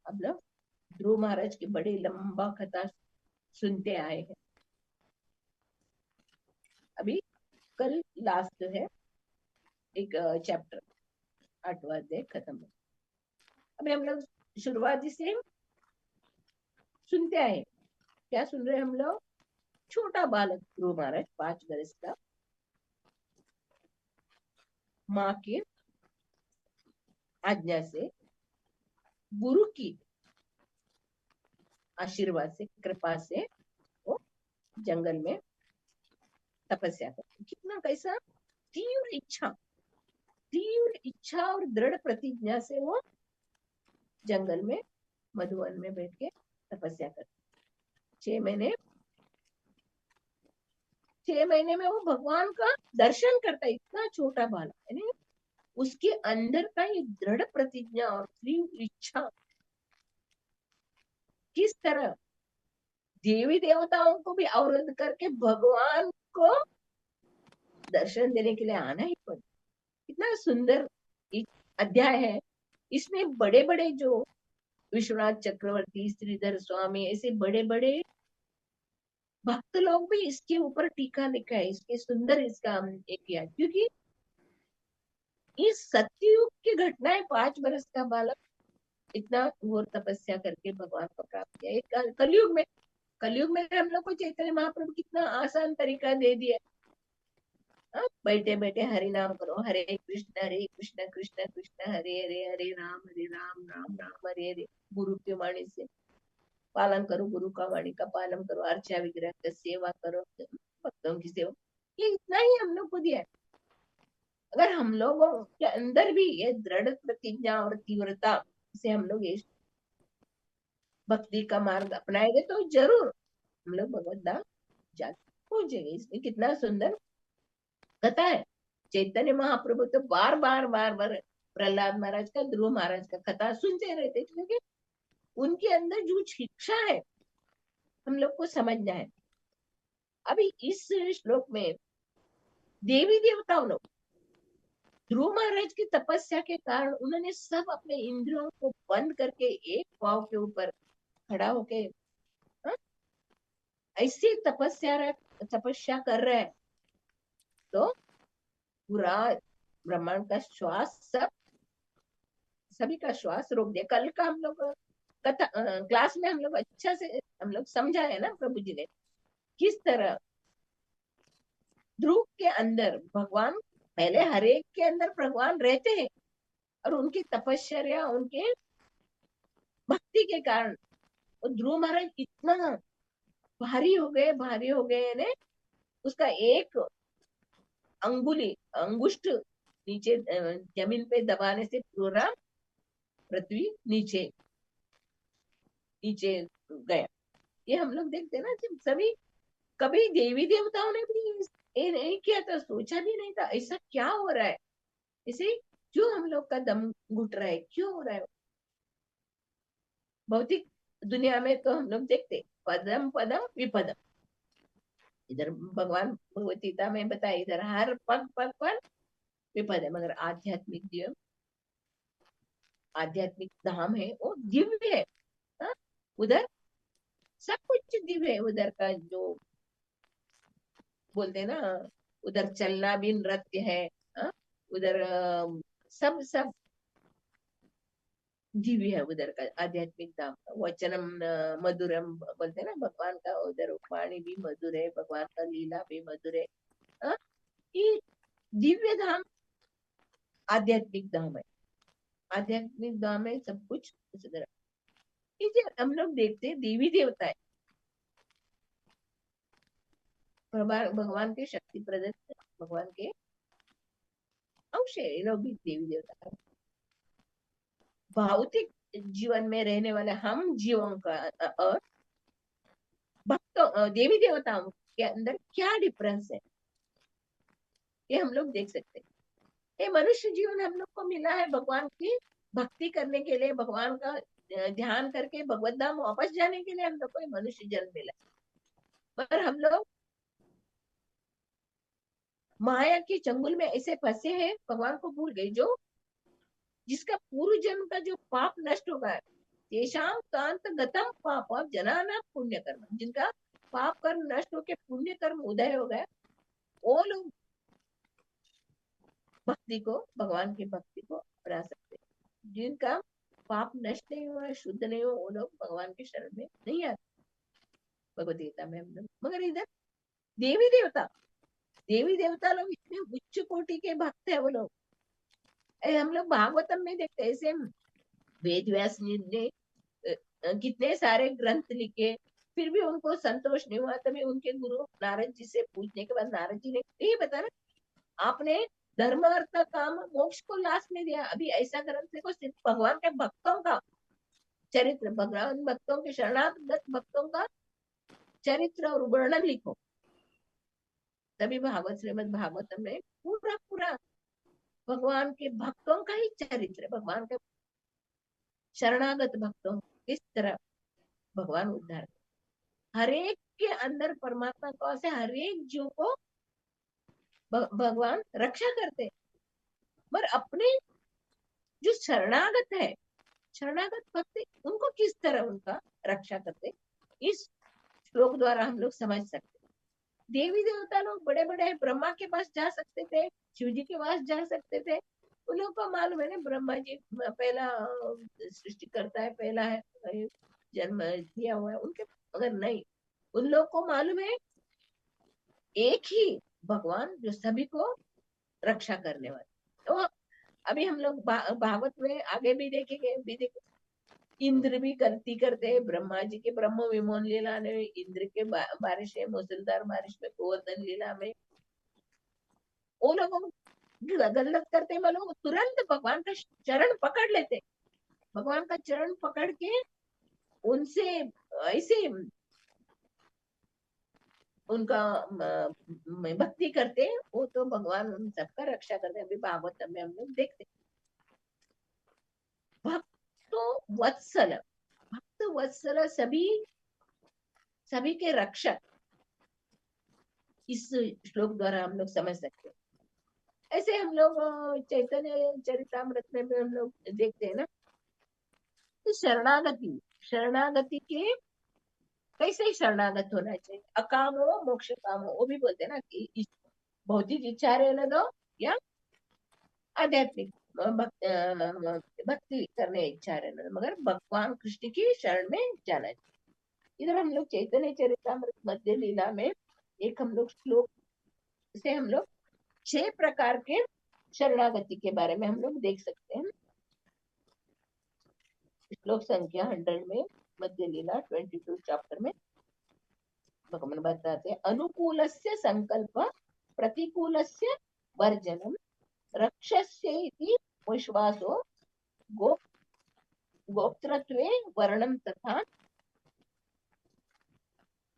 अब लोग ध्रुव महाराज की बड़ी लंबा कथा सुनते आए हैं। अभी कल लास्ट है एक चैप्टर, 8वां अध्याय खत्म है। अभी हम लोग शुरुआती से सुनते आए। क्या सुन रहे हैं हम लोग? छोटा बालक ध्रुव महाराज 5 वर्ष का, माँ की आज्ञा से, गुरु की आशीर्वाद से, कृपा से वो जंगल में तपस्या करते। कितना कैसा तीव्र इच्छा और दृढ़ प्रतिज्ञा से वो जंगल में मधुवन में बैठ के तपस्या करते। 6 महीने 6 महीने में वो भगवान का दर्शन करता है। इतना छोटा बालक, यानी उसके अंदर का ये दृढ़ प्रतिज्ञा और तीव्र इच्छा किस तरह देवी देवताओं को भी अवरुद्ध करके भगवान को दर्शन देने के लिए आना ही पड़ा। कितना सुंदर अध्याय है। इसमें बड़े बड़े जो विश्वनाथ चक्रवर्ती, श्रीधर स्वामी, ऐसे बड़े बड़े भक्त लोग भी इसके ऊपर टीका लिखा है। इसके सुंदर इसका एक किया, क्योंकि इस सतयुग की घटना है। 5 वर्ष का बालक इतना घोर तपस्या करके भगवान को प्राप्त किया। एक कलयुग में हम लोग को चैतन्य महाप्रभु कितना आसान तरीका दे दिया। बैठे बैठे हरि नाम करो, हरे कृष्ण कृष्ण कृष्ण हरे हरे, हरे राम राम राम हरे हरे। गुरु की वाणी से पालन करो, गुरु का वाणी का पालन करो, अर्चा विग्रह का सेवा करो, भक्तों की सेवा। ये इतना ही हम लोग को दिया है। अगर हम लोगों के अंदर भी ये दृढ़ प्रतिज्ञा और तीव्रता से हम लोग ये भक्ति का मार्ग अपनाएंगे तो जरूर हम लोग भगवत धाम जा पहुंचेंगे। इसमें कितना सुंदर कथा है। चैतन्य महाप्रभु तो बार बार बार बार प्रहलाद महाराज का, ध्रुव महाराज का कथा सुनते रहते, क्योंकि उनके अंदर जो शिक्षा है हम लोग को समझना है। अभी इस श्लोक में देवी देवताओं लोग ध्रुव महाराज की तपस्या के कारण उन्होंने सब अपने इंद्रियों को बंद करके एक पांव के ऊपर खड़ा होके ऐसी तपस्या कर रहे हैं। तो पूरा ब्रह्मांड का श्वास सभी का श्वास रोक दिया। कल का हम लोग कथा क्लास में हम लोग अच्छा से हम लोग समझा है ना, प्रभु जी ने किस तरह ध्रुव के अंदर भगवान, पहले हर एक के अंदर भगवान रहते हैं, और उनकी तपस्या, उनके भक्ति के कारण वो ध्रुव महाराज इतना भारी हो गए ने उसका एक अंगुष्ठ नीचे जमीन पे दबाने से पूरा पृथ्वी नीचे नीचे गया। ये हम लोग देखते हैं ना, जब सभी कभी देवी देवताओं ने भी ये नहीं किया था, सोचा भी नहीं था ऐसा क्या हो रहा है। इसे क्यों हम लोग का दम घुट रहा है, क्यों हो रहा है। भौतिक दुनिया में तो हम लोग देखते पदम पदम विपदम, इधर भगवान भगवत गीता में बताया इधर हर पग पग पर विपद है, मगर आध्यात्मिक धाम है वो दिव्य है। हाँ? उधर सब कुछ दिव्य है। उधर का जो बोलते हैं ना, उधर चलना भी नृत्य है। हाँ? उधर सब दिव्य है। उधर का आध्यात्मिक धाम का वचनम मधुरम बोलते हैं ना भगवान का, उधर वाणी भी मधुर है, भगवान का लीला भी मधुर है। हाँ? ये दिव्य धाम आध्यात्मिक धाम है। आध्यात्मिक धाम में सब कुछ उस तरह। ये जो हम लोग देखते हैं देवी देवता है, भगवान के शक्ति प्रदत्त, भगवान के अंश है ये लोग भी देवी देवता है। भौतिक जीवन में रहने वाले हम जीवों का और भक्तों देवी देवताओं के अंदर क्या डिफरेंस है, ये हम लोग देख सकते हैं। ये मनुष्य जीवन हम लोग को मिला है भगवान की भक्ति करने के लिए, भगवान का ध्यान करके भगवत धाम वापस जाने के लिए हम लोग को मनुष्य जन्म मिला। पर हम लोग माया के चंगुल में ऐसे फंसे हैं, भगवान को भूल गए। जो जिसका पूर्व जन्म का जो पाप नष्ट होगा, तेषां कांत गतम पाप जनाना पुण्य कर्म, जिनका पाप कर्म नष्ट होके पुण्य कर्म उदय हो गया, वो लोग भक्ति को, भगवान की भक्ति को अपना सकते हैं। जिनका पाप नष्ट नहीं हुआ, शुद्ध नहीं हुआ, वो लोग भगवान के शरण में नहीं आते। भगवत गीता में हम लोग, मगर इधर देवी देवता, देवी देवता लोग इतने उच्च कोटि के भक्त है वो लोग। हम लोग भागवतम में देखते हैं ऐसे वेद व्यास जी ने कितने सारे ग्रंथ लिखे, फिर भी उनको संतोष नहीं हुआ। तभी उनके गुरु नारद जी से पूछने के बाद नारद जी ने यही बताया, आपने धर्म अर्थ काम मोक्ष को लास्ट में दिया, अभी ऐसा ग्रंथ देखो सिर्फ भगवान के भक्तों का चरित्र, भगवान भक्तों के शरणागत भक्तों का चरित्र और वर्णन लिखो। तभी भागवत, श्रीमद भागवतम में पूरा पूरा भगवान के भक्तों का ही चरित्र, भगवान के शरणागत भक्तों किस तरह भगवान उद्धार, हर एक के अंदर परमात्मा को से हर एक जीव को भगवान रक्षा करते, पर अपने जो शरणागत है, शरणागत भक्त, उनको किस तरह उनका रक्षा करते, इस श्लोक द्वारा हम लोग समझ सकते। देवी देवता लोग बड़े बड़े ब्रह्मा के पास जा सकते थे, शिव जी के पास जा सकते थे, उन लोगों को मालूम है ना ब्रह्मा जी पहला सृष्टि करता है, पहला है जन्म दिया हुआ है उनके, मगर नहीं, उन लोग को मालूम है एक ही भगवान जो सभी को रक्षा करने वाले। तो अभी हम लोग भागवत में आगे भी देखेंगे, भी देखेंगे इंद्र भी गलती करते हैं, ब्रह्मा जी के ब्रह्म विमोचन लीला में इंद्र के बारिश है, मूसलधार बारिश में, गोवर्धन लीला में वो लोग गलत करते, वो लोग तुरंत भगवान का चरण पकड़ लेते, भगवान का चरण पकड़ के उनसे ऐसे उनका भक्ति करते, वो तो भगवान उन सबका रक्षा करते। अभी भागवत में हम लोग देखते भक्तो वत्सल, भक्त वत्सल, सभी सभी के रक्षक, इस श्लोक द्वारा हम लोग समझ सकते हैं। ऐसे हम लोग चैतन्य चरितामृत में भी हम लोग देखते हैं ना, शरणागति, शरणागति के कैसे शरणागत होना चाहिए, अकाम हो मोक्ष काम हो, वो भी बोलते हैं ना कि भौतिक इच्छा रहने दो या आध्यात्मिक भक्ति करने इच्छा रहने दो, मगर भगवान कृष्ण की शरण में जाना चाहिए। इधर हम लोग चैतन्य चरितामृत मध्य लीला में एक हम लोग श्लोक से हम लोग 6 प्रकार के शरणागति के बारे में हम लोग देख सकते हैं। श्लोक संख्या 100 में मध्य लीला 22 चैप्टर में भगवान बताते हैं, अनुकूलस्य संकल्प प्रतिकूलस्य वर्जनम रक्षस्य इति विश्वासो गोप्तृत्वे वर्णम तथा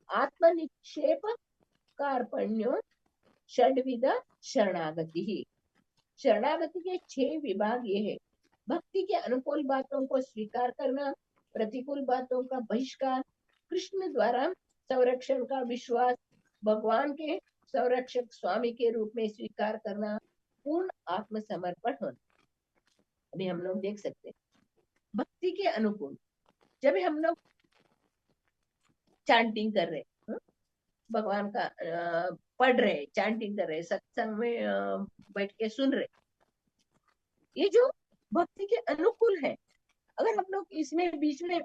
आत्मनिक्षेप कार्पण्यो षड्विध शरणागति। शरणागति के 6 विभाग ये है, भक्ति के अनुकूल बातों को स्वीकार करना, प्रतिकूल बातों का बहिष्कार, कृष्ण द्वारा संरक्षण का विश्वास, भगवान के संरक्षक स्वामी के रूप में स्वीकार करना, पूर्ण आत्मसमर्पण होना। अभी हम लोग देख सकते हैं भक्ति के अनुकूल, जब हम लोग चैंटिंग कर रहे, भगवान का पढ़ रहे, चैंटिंग कर रहे, सत्संग में बैठ के सुन रहे, ये जो भक्ति के अनुकूल है। अगर हम लोग इसमें बीच में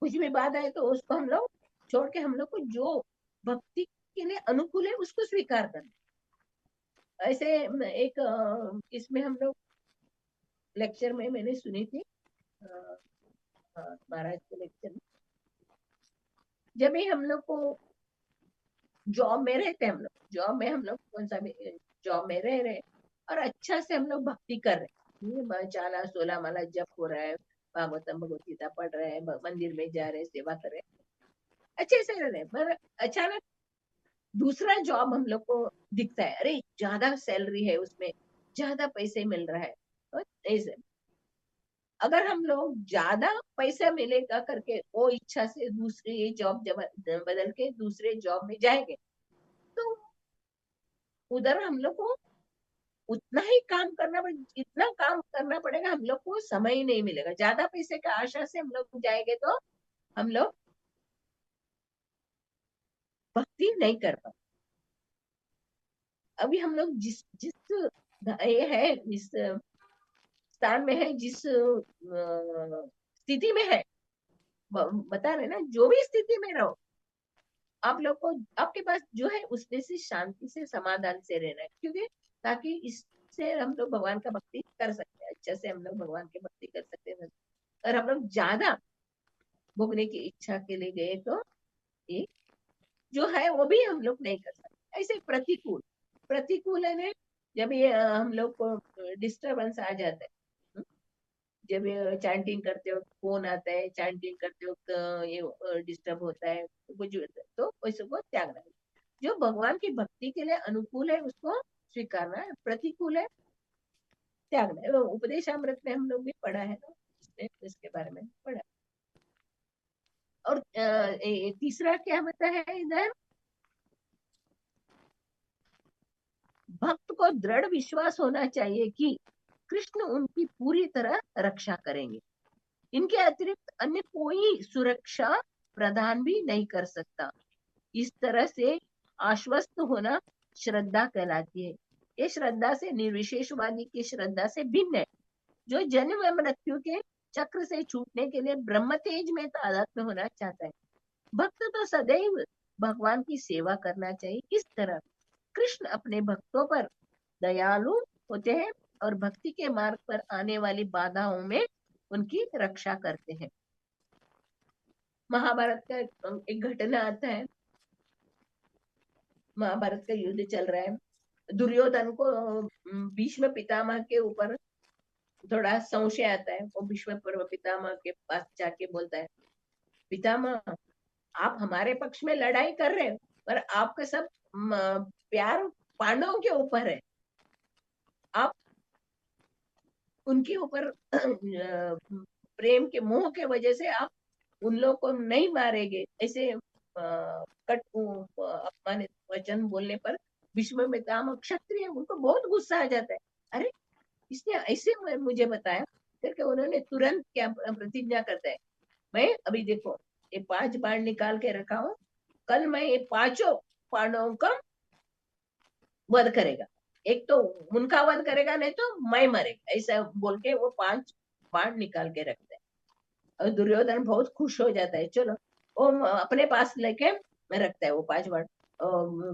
कुछ भी बात आए तो उसको हम लोग छोड़ के हम लोग को जो भक्ति के लिए अनुकूल है उसको स्वीकार करना। ऐसे एक इसमें हम लोग लेक्चर में मैंने सुनी थी महाराज के लेक्चर में, जब भी हम लोग को जॉब में रहते, हम लोग जॉब में, हम लोग कौन सा भी जॉब में रह रहे और अच्छा से हम लोग भक्ति कर रहे, 14-16 माला जप हो रहा है, भागवतम भगवत गीता पढ़ रहे हैं, मंदिर में जा रहे, सेवा कर रहे, अच्छे से रह रहे, पर अचानक दूसरा जॉब हम लोग को दिखता है, अरे ज्यादा सैलरी है उसमें, ज्यादा पैसे मिल रहा है, ऐसे अगर हम लोग ज्यादा पैसा मिलेगा करके वो इच्छा से दूसरी जॉब बदल के दूसरे जॉब में जाएंगे, तो उधर हम लोग को उतना ही काम करना इतना काम करना पड़ेगा, हम लोग को समय ही नहीं मिलेगा। ज्यादा पैसे का आशा से हम लोग जाएंगे तो हम लोग भक्ति नहीं कर पाते। अभी हम लोग जिस जिस ये है, जिस स्थान में है, जिस स्थिति में है, बता रहे ना, जो भी स्थिति में रहो, आप लोग को आपके पास जो है उसमें से शांति से समाधान से रहना है, क्योंकि ताकि इससे हम लोग भगवान का भक्ति कर सकते हैं, अच्छे से हम लोग भगवान की भक्ति कर सकते हैं। और हम लोग ज्यादा भोगने की इच्छा के लिए गए तो ये जो है वो भी हम लोग नहीं कर सकते। ऐसे प्रतिकूल प्रतिकूल है ना, जब ये हम लोग को डिस्टरबेंस आ जाता है, जब ये चैंटिंग करते वक्त फोन आता है, चैंटिंग करते वक्त ये डिस्टर्ब होता है, कुछ तो उसको त्यागना है। जो भगवान की भक्ति के लिए अनुकूल है उसको स्वीकारना है, प्रतिकूल है त्यागना है। उपदेश अमृत में हम लोग भी पढ़ा है ना, इसके बारे में पढ़ा। और तीसरा क्या होता है इधर, भक्त को दृढ़ विश्वास होना चाहिए कि कृष्ण उनकी पूरी तरह रक्षा करेंगे, इनके अतिरिक्त अन्य कोई सुरक्षा प्रदान भी नहीं कर सकता। इस तरह से आश्वस्त होना श्रद्धा कहलाती है। ये श्रद्धा से निर्विशेषवादी की श्रद्धा से भिन्न है, जो जन्म मृत्यु के चक्र से छूटने के लिए ब्रह्म तेज में तादात्म्य होना चाहता है। भक्त तो सदैव भगवान की सेवा करना चाहिए। इस तरह कृष्ण अपने भक्तों पर दयालु होते हैं और भक्ति के मार्ग पर आने वाली बाधाओं में उनकी रक्षा करते हैं। महाभारत का एक घटना आता है, महाभारत का युद्ध चल रहा है, दुर्योधन को भीष्म पितामह के ऊपर थोड़ा संशय आता है। वो भीष्म पितामह के पास जाके बोलता है, पितामह आप हमारे पक्ष में लड़ाई कर रहे हो, पर आपका सब प्यार पांडवों के ऊपर है, आप उनके ऊपर प्रेम के मोह के वजह से आप उन लोग को नहीं मारेंगे। ऐसे कट अपमानित वचन बोलने पर भीष्म पितामह क्षत्रिय, उनको बहुत गुस्सा आ जाता है। अरे इसने ऐसे मुझे बताया करके उन्होंने तुरंत क्या प्रतिज्ञा करता है, मैं अभी देखो ये 5 बाण निकाल के रखा हूं, कल मैं ये 5 पांडवों का वध करेगा, एक तो उनका वध करेगा नहीं तो मैं मरेगा, ऐसा बोल के वो 5 बाण निकाल के रखते हैं। और दुर्योधन बहुत खुश हो जाता है, चलो वो अपने पास लेके रखता है वो 5 बाण,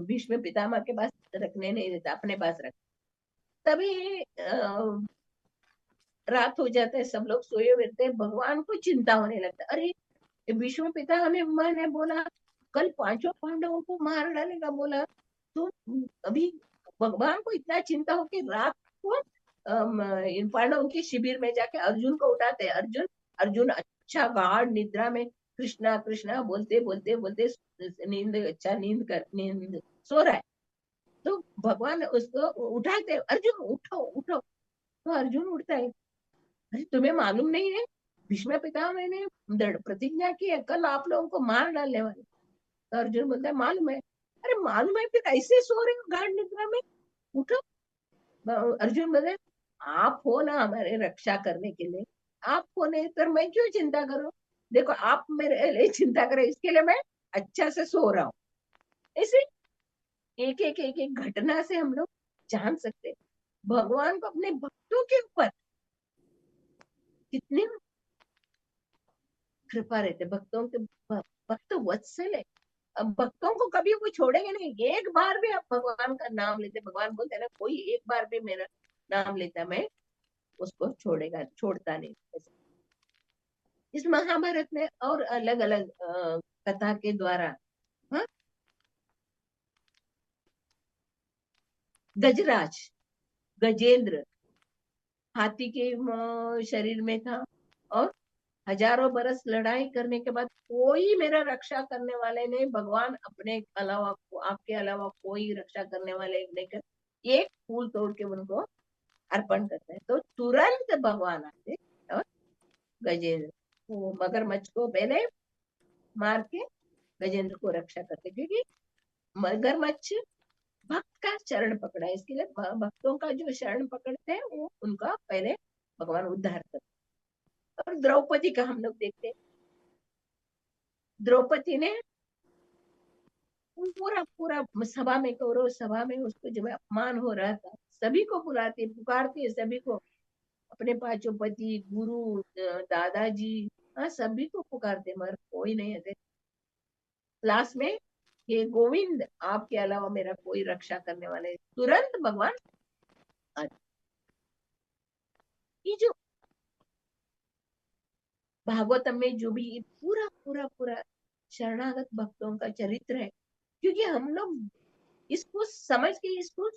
भीष्म पितामह के पास रखने नहीं देता, अपने पास रख। तभी रात हो जाता है, सब लोग सोए हुए थे, भगवान को चिंता होने लगता है, अरे भीष्म पिता हमें मैंने बोला कल 5 पांडवों को मार डालेगा बोला, तो अभी भगवान को इतना चिंता हो कि रात को इन पांडवों के शिविर में जाके अर्जुन को उठाते हैं। अर्जुन अर्जुन अच्छा गाढ़ निद्रा में कृष्णा कृष्णा बोलते बोलते बोलते नींद अच्छा नींद सो रहा है। तो भगवान उसको उठाते, अर्जुन उठो उठो। तो अर्जुन उठता है, अरे तुम्हें मालूम नहीं है भीष्म पितामह मैंने दृढ़ प्रतिज्ञा की है कल आप लोगों को मार डालने वाले। तो अर्जुन बोलता है मालूम है। अरे मालूम है फिर ऐसे सो रहे हो गाढ़ निद्रा में, उठो। अर्जुन बोले आप हो ना हमारे रक्षा करने के लिए, आप हो नहीं तो मैं क्यों चिंता करूं, देखो आप मेरे लिए चिंता करें इसके लिए मैं अच्छा से सो रहा हूँ। ऐसे एक घटना से हम लोग जान सकते हैं भगवान को अपने भक्तों के ऊपर कितनी कृपा रहते, भक्तों के भक्त वत्सल है। अब भक्तों को कभी वो छोड़ेंगे नहीं, एक बार भी आप भगवान का नाम लेते, भगवान बोलते हैं ना कोई एक बार भी मेरा नाम लेता मैं उसको छोड़ेगा छोड़ता नहीं। इस महाभारत में और अलग अलग कथा के द्वारा, हाँ, गजराज गजेंद्र हाथी के शरीर में था, और हजारों बरस लड़ाई करने के बाद कोई मेरा रक्षा करने वाले नहीं, भगवान अपने अलावा आपके अलावा कोई रक्षा करने वाले नहीं कर, एक फूल तोड़ के उनको अर्पण करते हैं तो तुरंत भगवान आते और गजेंद्र वो मगरमच्छ को पहले मार के गजेंद्र को रक्षा करते, क्योंकि मगरमच्छ भक्त का शरण पकड़ा है, इसके लिए भक्तों का जो शरण पकड़ते हैं वो उनका पहले भगवान उद्धार करते। और द्रौपदी का हम लोग देखते हैं, द्रौपदी ने पूरा पूरा सभा में, कौरव सभा में उसको जब अपमान हो रहा था, सभी को बुलाते पुकारते सभी को, अपने पांचों पति, गुरु, दादाजी, हाँ सभी को पुकारते, मगर कोई नहीं आते। लास्ट में ये गोविंद आपके अलावा मेरा कोई रक्षा करने वाला है, तुरंत भगवान आते। ये जो भागवतम में जो भी ये पूरा पूरा पूरा शरणागत भक्तों का चरित्र है, क्योंकि हम लोग इसको समझ के इसको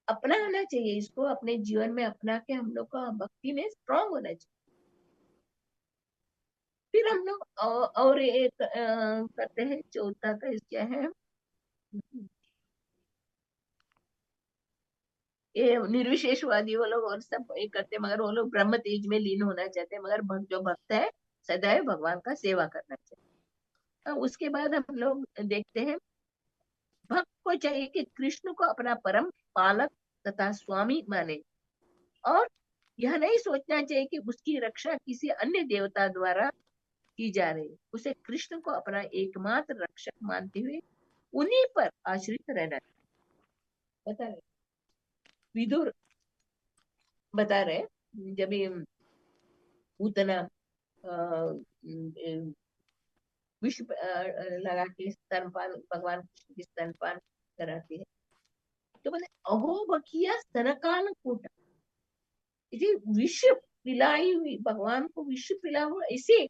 अपनाना चाहिए, इसको अपने जीवन में अपना के हम लोग का भक्ति में स्ट्रांग होना चाहिए। फिर हम लोग और एक करते हैं, चौथा का क्या है, ये निर्विशेषवादी वो लोग और सब ये करते हैं, मगर वो लोग ब्रह्म तेज में लीन होना चाहते हैं, मगर जो भक्त है सदैव भगवान का सेवा करना चाहिए। उसके बाद हम लोग देखते हैं, भक्त को चाहिए कि कृष्ण को अपना परम पालक तथा स्वामी माने, और यह नहीं सोचना चाहिए कि उसकी रक्षा किसी अन्य देवता द्वारा की जा रही है। उसे कृष्ण को अपना एकमात्र रक्षक मानते हुए उन्हीं पर आश्रित रहना। बता रहे विदुर बता रहे, जब ये उतना विष लगा के स्तनपान, भगवान कृष्ण की स्तनपान कराती है, तो बोले अहो बकिया स्तनकान कूटा, ये विष पिलाई हुई, भगवान को विष पिला हुआ, ऐसे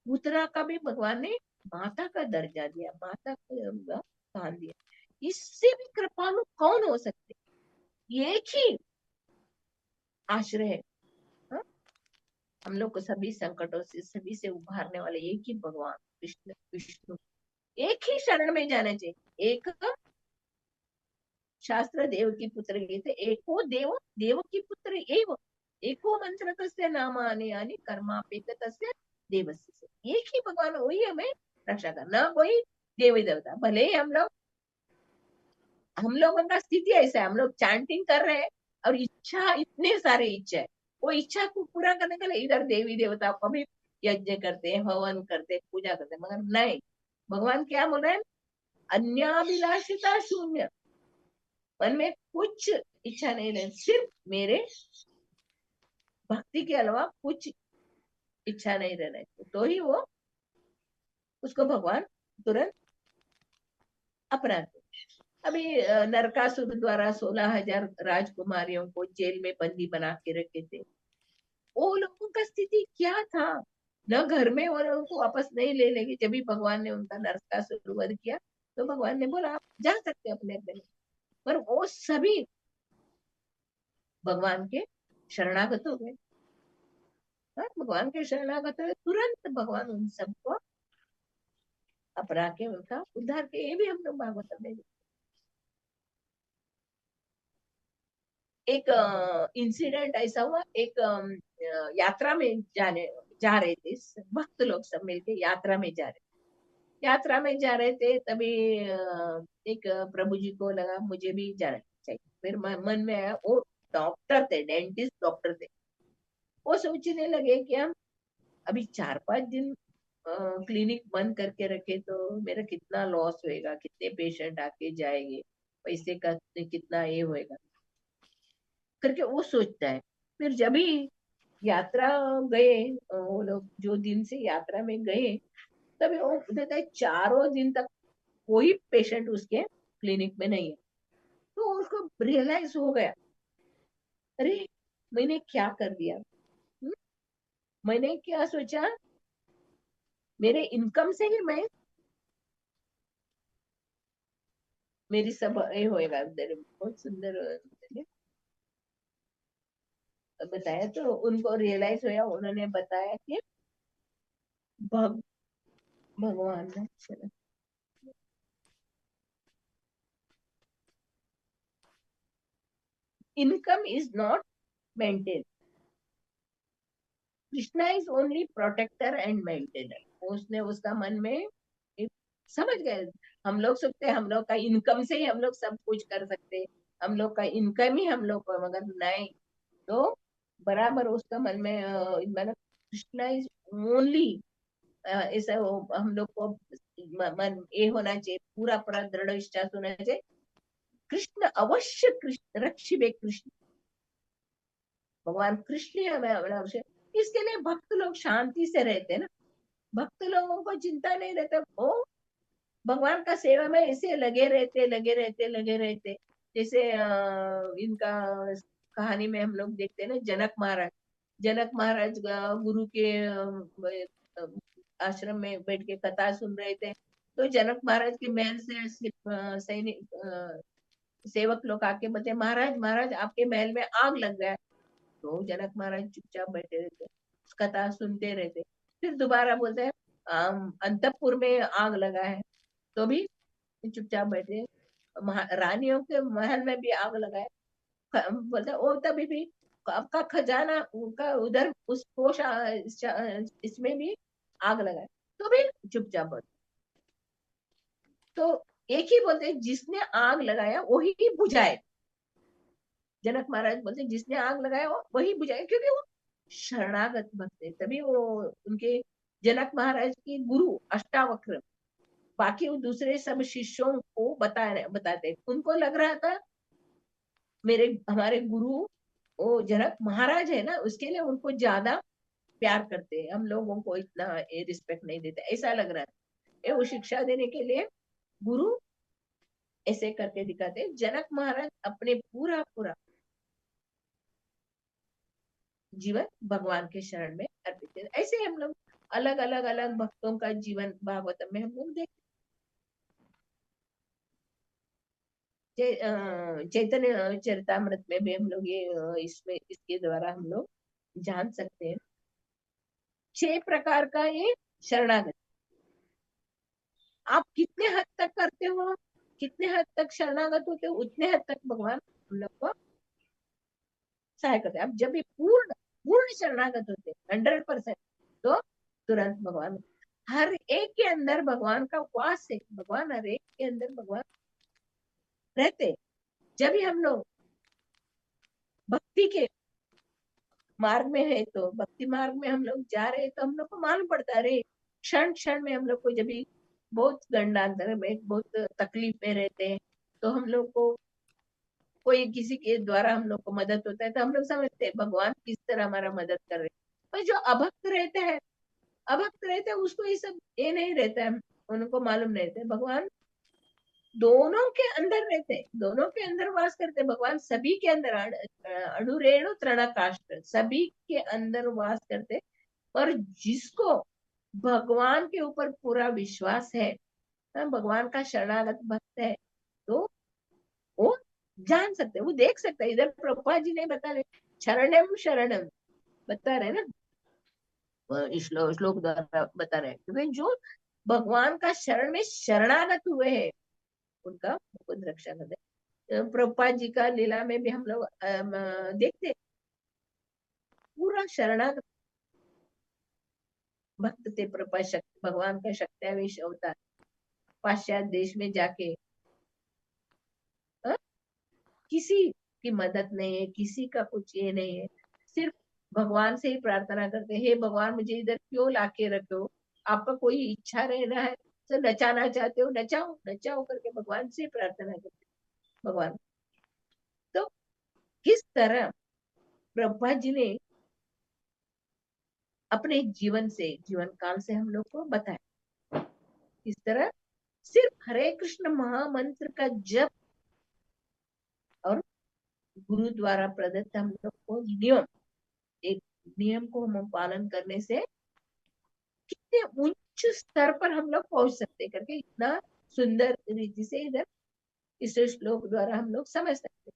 उत्तरा का भी भगवान ने माता का दर्जा दिया, माता का स्थान दिया। इससे भी कृपालु कौन हो सकते, एक ही आश्रय है। हाँ? हम लोग को सभी संकटों से, सभी से उभारने वाले एक ही भगवान कृष्ण विष्णु, एक ही शरण में जाना चाहिए। एक शास्त्र देव की पुत्र गीते, एको देव देव की पुत्र एव, एको मंत्र तस्य नामानि यानी कर्मापेत तस्य देवस्य से। एक ही भगवान, वही हमें रक्षा करना, कोई देवी देवता। भले ही हम लोगों का स्थिति ऐसा है, हम लोग चैंटिंग कर रहे हैं और इच्छा, इतने सारे इच्छा है, वो इच्छा को पूरा करने के लिए इधर देवी देवता को भी यज्ञ करते हैं, हवन करते हैं, पूजा करते हैं, मगर नहीं, भगवान क्या बोल रहे हैं, अन्याभिलाषिता शून्य, मन में कुछ इच्छा नहीं रहे, सिर्फ मेरे भक्ति के अलावा कुछ इच्छा नहीं रहना चाहिए, तो ही वो उसको भगवान तुरंत अपनाते। अभी नरकासुर द्वारा 16,000 राजकुमारियों को जेल में बंदी बना के रखे थे, वो लोगों का स्थिति क्या था, न घर में वो लोगों को वापस नहीं ले लेंगे। जब भी भगवान ने उनका नरकासुर वध किया, तो भगवान ने बोला आप जा सकते अपने अपने, पर वो सभी भगवान के शरणागत हो गए। हाँ, भगवान के शरणागत हुए, तुरंत भगवान उन सबको अपना के उनका उद्धार के। ये भी हम लोग भागवत में एक इंसिडेंट ऐसा हुआ, एक यात्रा में जा रहे थे, भक्त लोग सब मिलके यात्रा में जा रहे, यात्रा में जा रहे थे, तभी एक प्रभु जी को लगा मुझे भी जाना चाहिए। फिर मन में आया, वो डॉक्टर थे, डेंटिस्ट डॉक्टर थे, वो सोचने लगे कि हम अभी 4-5 दिन क्लिनिक बंद करके रखे तो मेरा कितना लॉस होएगा, कितने पेशेंट आके जाएंगे, पैसे का कितना ये होएगा करके वो सोचता है। फिर जब भी यात्रा गए, वो लोग जो दिन से यात्रा में गए, तभी वो देता है 4 दिन तक कोई पेशेंट उसके क्लिनिक में नहीं है। तो उसको रियलाइज हो गया, अरे मैंने क्या कर दिया। हुँ? मैंने क्या सोचा, मेरे इनकम से ही मैं, मेरी सब ये होएगा। बहुत सुंदर बताया, तो उनको रियलाइज होया, उन्होंने बताया कि भग, भगवान ने income is not maintain, Krishna is only protector and maintainer. उसने उसका मन में समझ गए। हम लोग सोचते हैं हम लोग का इनकम से ही हम लोग सब कुछ कर सकते हैं, हम लोग का इनकम ही हम लोग को, मगर नहीं। तो बराबर उसका मन में मतलब कृष्णा इज ओनली, ऐसा हम लोग को मन ये होना चाहिए, पूरा पूरा दृढ़ विश्वास होना चाहिए, कृष्ण अवश्य, कृष्ण रक्षिबे कृष्ण, भगवान कृष्ण ही हमें अवश्य। इसके लिए भक्त लोग शांति से रहते हैं ना, भक्त लोगों को चिंता नहीं रहता, वो भगवान का सेवा में ऐसे लगे रहते। जैसे इनका कहानी में हम लोग देखते हैं ना, जनक महाराज गुरु के आश्रम में बैठ के कथा सुन रहे थे। तो जनक महाराज के महल से सैनिक सेवक लोग आके बोलते, महाराज महाराज आपके महल में आग लग गया है। तो जनक महाराज चुपचाप बैठे रहते, कथा सुनते रहते। फिर दोबारा बोलते हैं अंतपुर में आग लगा है, तो भी चुपचाप बैठे। रानियों के महल में भी आग लगा है, बोलते वो तभी भी आपका खजाना उनका उधर उस कोष इसमें भी आग लगा है, तो भी चुपचाप बैठे। तो एक ही बोलते हैं, जिसने आग लगाया वही बुझाए। जनक महाराज बोलते जिसने आग लगाया वो वही बुझाए, क्योंकि वो शरणागत भक्त है, तभी वो उनके जनक महाराज के गुरु अष्टावक्र, बाकी वो दूसरे सब शिष्यों को बताते, उनको लग रहा था मेरे हमारे गुरु वो जनक महाराज है ना, उसके लिए उनको ज्यादा प्यार करते हैं, हम लोगों को इतना रिस्पेक्ट नहीं देते, ऐसा लग रहा था। वो शिक्षा देने के लिए गुरु ऐसे करके दिखाते। जनक महाराज अपने पूरा पूरा जीवन भगवान के शरण में अर्पित है। ऐसे हम लोग अलग अलग अलग भक्तों का जीवन भागवतम में हम लोग देखते। चैतन्य चरितामृत में भी हम लोग ये इसमें इसके द्वारा हम लोग जान सकते हैं 6 प्रकार का ये शरणागत। आप कितने हद तक करते हो, कितने हद तक शरणागत होते हो, उतने हद तक भगवान हम लोग को सहाय करते हैं। आप जब भी पूर्ण पूर्ण शरणागत होते 100%, तो तुरंत भगवान हर एक के अंदर भगवान का वास है, भगवान हर एक के अंदर भगवान रहते। जब भी हम लोग भक्ति के मार्ग में है, तो भक्ति मार्ग में हम लोग जा रहे हैं, तो हम लोग को मालूम पड़ता है रे, क्षण क्षण में हम लोग को जब भी बहुत गंडांतर में बहुत तकलीफ में रहते हैं, तो हम लोग को कोई किसी के द्वारा हम लोग को मदद होता है, तो हम लोग समझते हैं भगवान किस तरह हमारा मदद कर रहे हैं। पर जो अभक्त रहते हैं उसको ये सब ये नहीं रहता है, उनको मालूम नहीं रहता है भगवान दोनों के अंदर रहते हैं, दोनों के अंदर वास करते हैं, भगवान सभी के अंदर अणुरेणु तृणकाष्ठ सभी के अंदर वास करते। और जिसको भगवान के ऊपर पूरा विश्वास है, भगवान का शरणागत भक्त है, तो वो जान सकते, वो देख सकते। इधर प्रभुपाद जी ने बता रहे शरणम शरणम बता रहे ना, श्लोक द्वारा बता रहे हैं, क्योंकि जो भगवान का शरण में शरणागत हुए हैं उनका खुद रक्षा करते हैं। प्रभुपाद जी का लीला में भी हम लोग देखते हैं, पूरा शरणागत भक्त थे प्रभुपाद, भगवान का शक्त्यावेश अवतार, पाश्चात्य देश में जाके किसी की मदद नहीं है, किसी का कुछ ये नहीं है, सिर्फ भगवान से ही प्रार्थना करते हैं, हे भगवान मुझे इधर क्यों लाके रखो, आपका कोई इच्छा रहना है तो नचाना चाहते हो नचाओ नचाओ करके भगवान से प्रार्थना करते भगवान। तो किस तरह प्रभुपाद जी ने अपने जीवन से जीवन काल से हम लोग को बताया, किस तरह सिर्फ हरे कृष्ण महामंत्र का जप और गुरु द्वारा प्रदत्त हम लोग को नियम, एक नियम को हम पालन करने से कितने उच्च स्तर पर हम लोग पहुंच सकते करके इतना सुंदर रीति से इधर इस श्लोक द्वारा हम लोग समझ सकते हैं।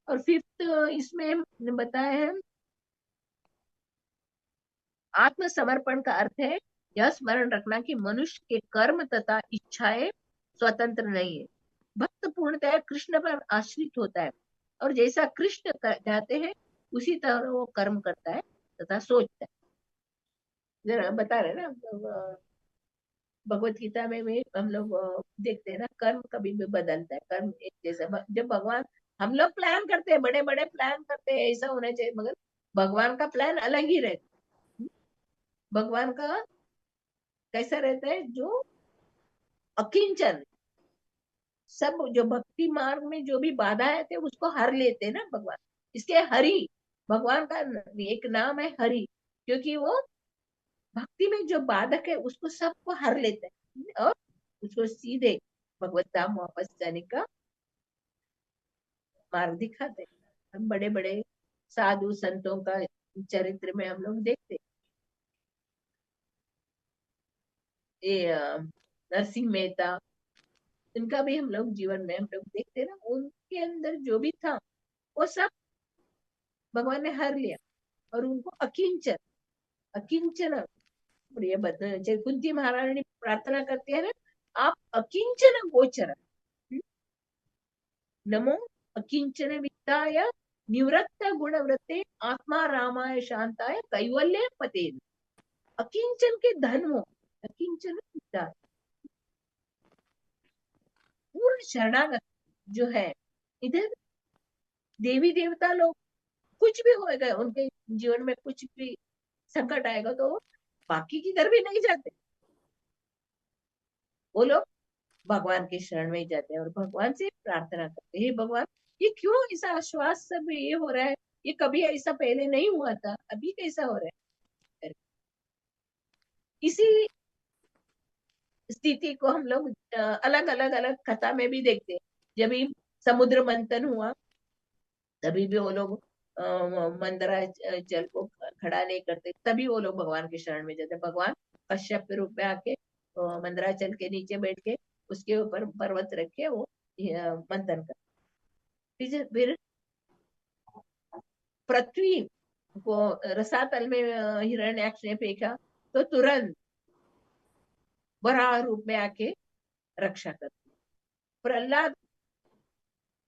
और फिफ्थ इसमें बताया है आत्मसमर्पण का अर्थ है यह स्मरण रखना कि मनुष्य के कर्म तथा इच्छाएं स्वतंत्र नहीं है, भक्त पूर्णतः कृष्ण पर आश्रित होता है और जैसा कृष्ण चाहते हैं उसी तरह वो कर्म करता है तथा सोचता है। जरा बता रहे ना भगवत गीता में भी हम लोग देखते हैं ना, कर्म कभी भी बदलता है, कर्म एक जैसा जब भगवान, हम लोग प्लान करते हैं, बड़े बड़े प्लान करते हैं ऐसा होना चाहिए, मगर भगवान का प्लान अलग ही रहता है। भगवान का कैसा रहता है, जो अकिंचन, सब जो भक्ति मार्ग में जो भी बाधा आते हैं उसको हर लेते हैं ना भगवान। इसके हरि, भगवान का एक नाम है हरि, क्योंकि वो भक्ति में जो बाधक है उसको सबको हर लेते हैं और उसको सीधे भगवत धाम वापस जाने का मार्ग दिखाते हैं। हम बड़े बड़े साधु संतों का चरित्र में हम लोग देखते हैं। ये नरसिंह मेहता, इनका भी हम लोग जीवन में हम लोग देखते हैं ना, उनके अंदर जो भी था वो सब भगवान ने हर लिया और उनको अकिंचन, अकिंचन प्रिय बदन, कुंती महारानी प्रार्थना करती है ना, आप अकिंचन गोचर, नमो अकिंचन वित्ताय निवृत्त गुणवृत्ते आत्मा रामाय शांताय कैवल्य पते। अकिंचन के धन हो, अकिंचन वित्ता, पूर्ण शरणागत जो है। इधर देवी देवता लोग कुछ भी होएगा उनके जीवन में, कुछ भी संकट आएगा तो वो बाकी की तरफ भी नहीं जाते, वो लोग भगवान के शरण में ही जाते हैं और भगवान से प्रार्थना करते हैं, भगवान ये क्यों ऐसा आश्वास सब ये हो रहा है, ये कभी ऐसा पहले नहीं हुआ था, अभी कैसा हो रहा है। इसी स्थिति को हम लोग अलग अलग अलग कथा में भी देखते हैं। जब भी समुद्र मंथन हुआ तभी भी वो लोग मंदरा जल को खड़ा नहीं करते, तभी वो लोग भगवान के शरण में जाते। भगवान कश्यप के रूप में आके मंदराचल के नीचे बैठ के उसके ऊपर पर्वत रख के वो मंथन करते। फिर पृथ्वी को रसातल में हिरण्याक्ष ने फेंका तो तुरंत वराह रूप में आके रक्षा करते। प्रहलाद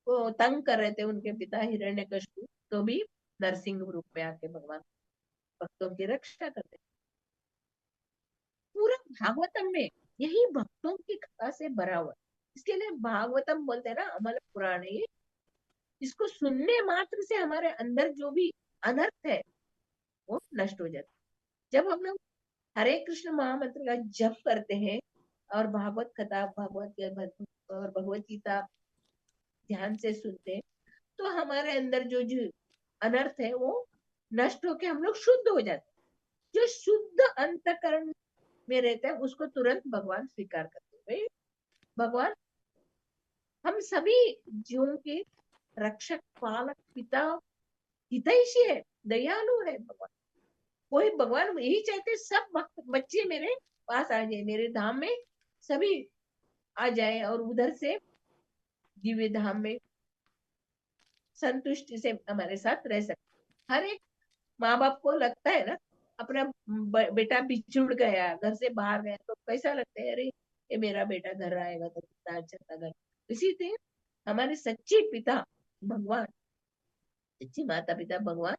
को तंग कर रहे थे उनके पिता हिरण्यकशिपु, तो भी नरसिंह रूप में आके भगवान भक्तों की रक्षा करते। पूरा भागवतम में यही भक्तों की कथा से भरा हुआ है। इसके लिए भागवतम बोलते हैं ना, अमल पुराण है ये। इसको सुनने मात्र से हमारे अंदर जो भी अनर्थ है वो नष्ट हो जाता है। जब हम लोग हरे कृष्ण महामंत्र का जप करते हैं और भागवत कथा, और भगवत गीता ध्यान से सुनते हैं, तो हमारे अंदर जो जो अनर्थ है वो नष्ट होके हम लोग शुद्ध हो जाते हैं। जो शुद्ध अंतकरण में रहता है उसको तुरंत भगवान स्वीकार करते हैं। भगवान हम सभी जीवों के रक्षक, पालक, पिता, हितैषी है, दयालु है भगवान। कोई भगवान यही चाहते सब भक्त बच्चे मेरे पास आ जाए, मेरे धाम में सभी आ जाए और उधर से दिव्य धाम में संतुष्टि से हमारे साथ रह सकते। हर एक माँ बाप को लगता है ना, अपना बेटा बिछुड़ गया, घर से बाहर गया तो कैसा लगता है, अरे ये मेरा बेटा घर आएगा तो कितना अच्छा था घर। इसी तरह हमारे सच्चे पिता भगवान, सच्ची माता पिता भगवान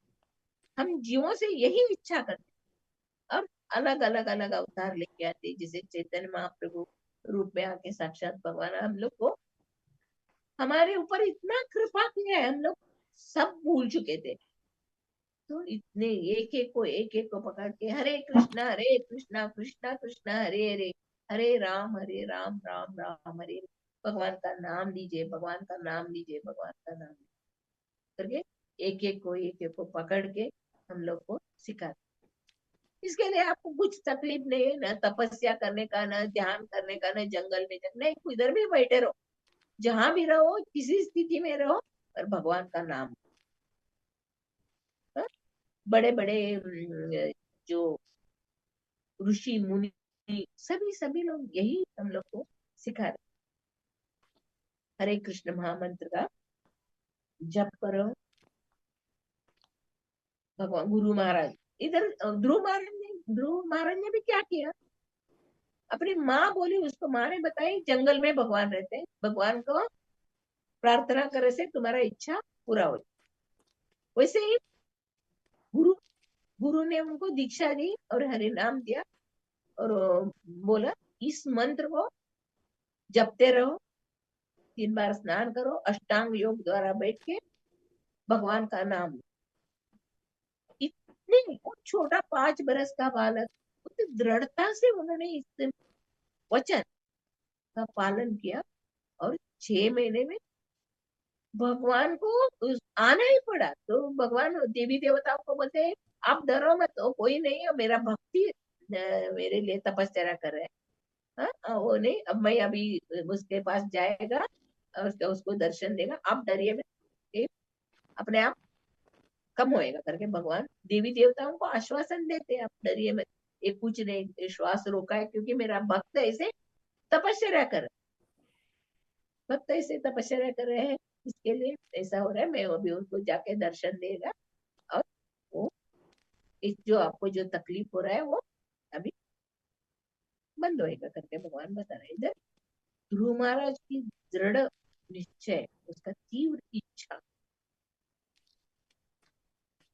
हम जीवों से यही इच्छा करते हैं और अलग अलग अलग अवतार लेके आते हैं, जैसे चैतन्य महाप्रभु रूप में आके साक्षात भगवान हम लोग को, हमारे ऊपर इतना कृपा किया है, हम लोग सब भूल चुके थे। तो इतने एक एक को पकड़ के हरे कृष्णा कृष्णा कृष्णा हरे हरे, हरे राम राम राम हरे हरे, भगवान का नाम लीजिए, भगवान का नाम लीजिए, भगवान का नाम करके एक एक को पकड़ के हम लोग को सिखाते। इसके लिए आपको कुछ तकलीफ नहीं है, ना तपस्या करने का, ना ध्यान करने का, ना जंगल में नहीं, इधर भी बैठे रहो, जहां भी रहो, किसी स्थिति में रहो, और भगवान का नाम। हाँ? बड़े बड़े जो ऋषि मुनि सभी सभी लोग यही हम लोग को सिखा रहे। हरे कृष्ण महामंत्र का जप करो। भगवान गुरु महाराज, इधर ध्रुव महाराज ने भी क्या किया, अपनी माँ बोली उसको, माँ ने बताई जंगल में भगवान रहते हैं, भगवान को प्रार्थना करे से तुम्हारा इच्छा पूरा हो जाए। वैसे ही गुरु गुरु ने उनको दीक्षा दी और हरि नाम दिया और बोला इस मंत्र को जपते रहो, 3 बार स्नान करो, अष्टांग योग द्वारा बैठ के भगवान का नाम। इतने वो छोटा 5 बरस का बालक उतनी दृढ़ता से उन्होंने इस वचन का पालन किया, और 6 महीने में भगवान को आना ही पड़ा। तो भगवान देवी देवताओं को बोलते हैं, आप डरो मत, तो कोई नहीं है, मेरा भक्ति मेरे लिए तपस्या कर रहे हैं। वो नहीं, अब मैं अभी उसके पास जाएगा और उसको दर्शन देगा, आप डरिए मत, ये अपने आप कम होएगा करके भगवान देवी देवताओं को आश्वासन देते हैं, आप डरिए मत, ये कुछ नहीं, श्वास रोका है क्योंकि मेरा भक्त ऐसे तपस्या कर भक्त ऐसे तपस्या कर रहे हैं, इसके लिए ऐसा हो रहा है, मैं अभी उनको जाके दर्शन देगा, और वो इस जो आपको जो तकलीफ हो रहा है वो अभी बंद होएगा करके भगवान बता रहे हैं। इधर ध्रुव महाराज की दृढ़ निश्चय, उसका तीव्र इच्छा,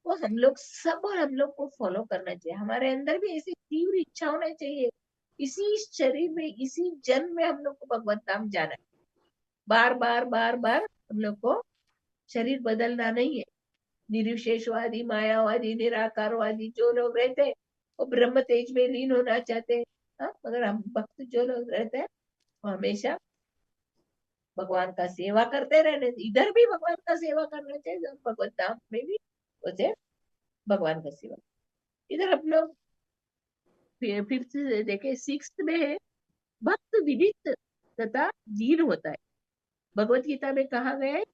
वो हम लोग सब और हम लोग को फॉलो करना चाहिए। हमारे अंदर भी ऐसी तीव्र इच्छा होना चाहिए, इसी शरीर में इसी जन्म में हम लोग को भगवत धाम जाना है। बार बार बार बार हम लोग को शरीर बदलना नहीं है। निर्विशेषवादी, मायावादी, निराकारवादी जो लोग रहते हैं वो ब्रह्म तेज में लीन होना चाहते हैं। मगर हम भक्त जो लोग रहते हैं वो हमेशा भगवान का सेवा करते रहने, इधर भी भगवान का सेवा करना चाहिए, भगवत धाम में भी उसे भगवान का सेवा। इधर हम लोग 5th देखे, 6th में है भक्त विदित तथा जीर्ण होता है। भगवत गीता में कहा गया है,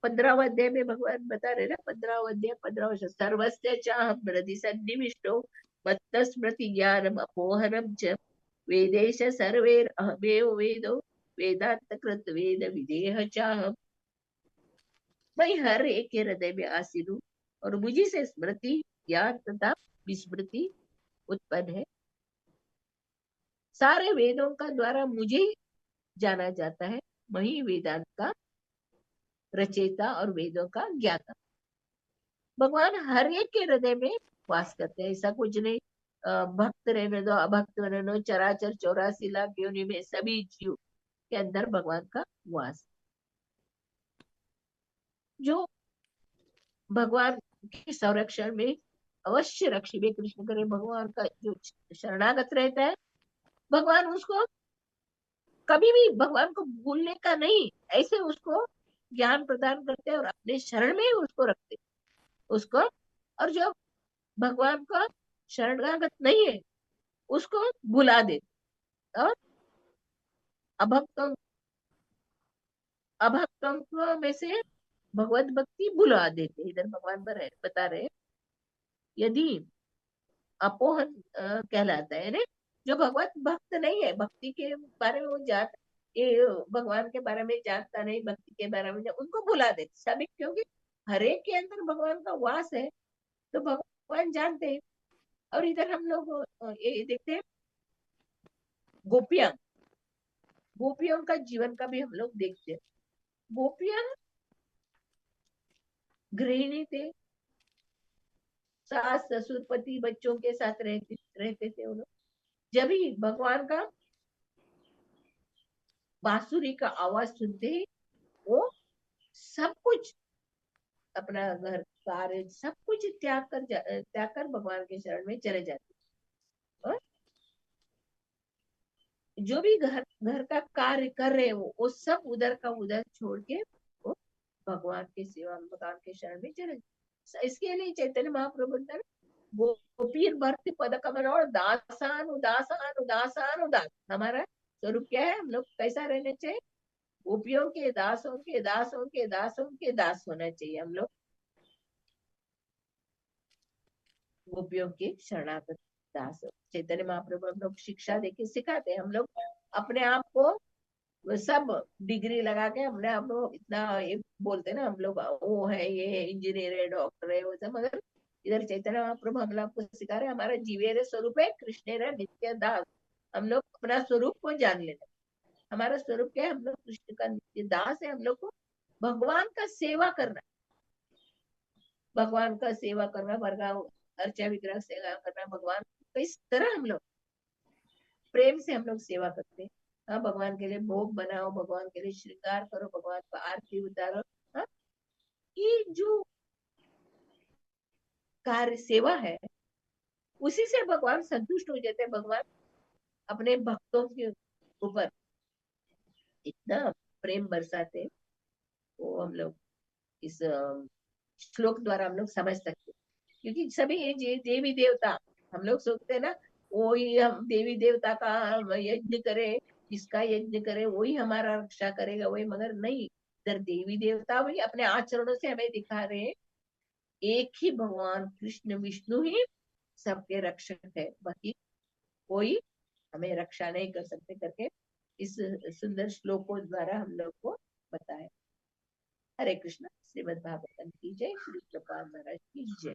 15वां अध्याय में भगवान बता रहे ना, 15वां अध्याय 15वां, सर्वस्य चाहं हृदि सन्निविष्टो मत्त स्मृति ज्ञानम अपोहनम च वेदेश सर्वैर अहमेव वेदो वेदांत कृत वेद विदेह चाहम। मैं हर एक के हृदय में आसीन हूँ, और मुझी से स्मृति, ज्ञान तथा विस्मृति उत्पन्न है। सारे वेदों का द्वारा मुझे ही जाना जाता है, मैं ही वेदांत का रचयिता और वेदों का ज्ञाता। भगवान हर एक के हृदय में वास करते हैं, ऐसा कुछ नहीं भक्त रहने दो, अभक्त रहने दो, चराचर 84 लाख योनि में सभी जीव के अंदर भगवान का वास। जो भगवान के संरक्षण में अवश्य रक्षी कृष्ण करे, भगवान का जो शरणागत रहता है, भगवान उसको कभी भी भगवान को भूलने का नहीं, ऐसे उसको ज्ञान प्रदान करते हैं और अपने शरण में ही उसको रखते उसको। और जो भगवान का शरणागत नहीं है उसको भुला देते, और अभक्तों अभक्तों में से भगवत भक्ति भुला देते। इधर भगवान बता रहे, यदि अपोहन कहलाता है ना, जो भगवत भक्त नहीं है, भक्ति के बारे में वो जात, ये भगवान के बारे में जानता नहीं, भक्ति के बारे में उनको भुला देते सभी, क्योंकि हर एक के अंदर भगवान का वास है, तो भगवान जानते हैं। और इधर हम लोग ये देखते हैं, गोपियां, गोपियों का जीवन का भी हम लोग देखते हैं। गोपियां गृहिणी थे, सास ससुर पति बच्चों के साथ रहते थे वो लोग। जब ही भगवान का बांसुरी का आवाज सुनते ही वो सब कुछ, अपना घर कार्य सब कुछ त्याग कर भगवान के शरण में चले जाते। और जो भी घर घर का कार्य कर रहे हो वो सब उधर का उधर छोड़ के वो भगवान की सेवा, भगवान के शरण में चले जाते। इसके लिए चैतन्य महाप्रभु ने गोपीर भक्ति पद कमल दासान उदासान उदासान उदास। हमारा स्वरूप क्या है, हम लोग कैसा रहना चाहिए, गोपियों के दासों के दासों के दासों के दास होना चाहिए। हम लोग गोपियों के शरणागत दास हो। चैतन्य महाप्रभु हम लोग शिक्षा देके सिखाते हैं, हम लोग अपने आप को वो सब डिग्री लगा के हमने आप लोग इतना ये बोलते ना, हम लोग वो है, ये इंजीनियर है, डॉक्टर है, वो सब। मगर इधर चैतन्य महाप्रभु हम लोग को सिखा रहे, हमारा जीवेर स्वरूप है कृष्ण नित्य दास। हम लोग अपना स्वरूप को जान लेना, हमारा स्वरूप क्या है, हम लोग कृष्ण का नित्य दास है। हम लोग को भगवान का सेवा करना, भगवान का सेवा करना, वर्गा अर्चा विग्रह सेवा करना, भगवान किस तरह हम लोग प्रेम से हम लोग सेवा करते हैं। हाँ, भगवान के लिए भोग बनाओ, भगवान के लिए श्रृंगार करो, भगवान को आरती उतारो। हाँ, ये जो कार्य सेवा है, उसी से भगवान संतुष्ट हो जाते हैं। भगवान अपने भक्तों के ऊपर इतना प्रेम बरसाते हैं, वो हम लोग इस श्लोक द्वारा हम लोग समझ सकते हैं। क्योंकि सभी ये देवी देवता, हम लोग सोचते हैं ना, वही हम देवी देवता का हम यज्ञ करें, इसका यज्ञ करें, वही हमारा रक्षा करेगा, वही, मगर नहीं। इधर देवी देवता भी अपने आचरणों से हमें दिखा रहे हैं, एक ही भगवान कृष्ण विष्णु ही सबके रक्षक है, बाकी कोई हमें रक्षा नहीं कर सकते करके इस सुंदर श्लोकों द्वारा हम लोग को बताया। हरे कृष्ण। श्रीमद् भागवतम की जय, श्री प्रभुपाद महाराज की जय।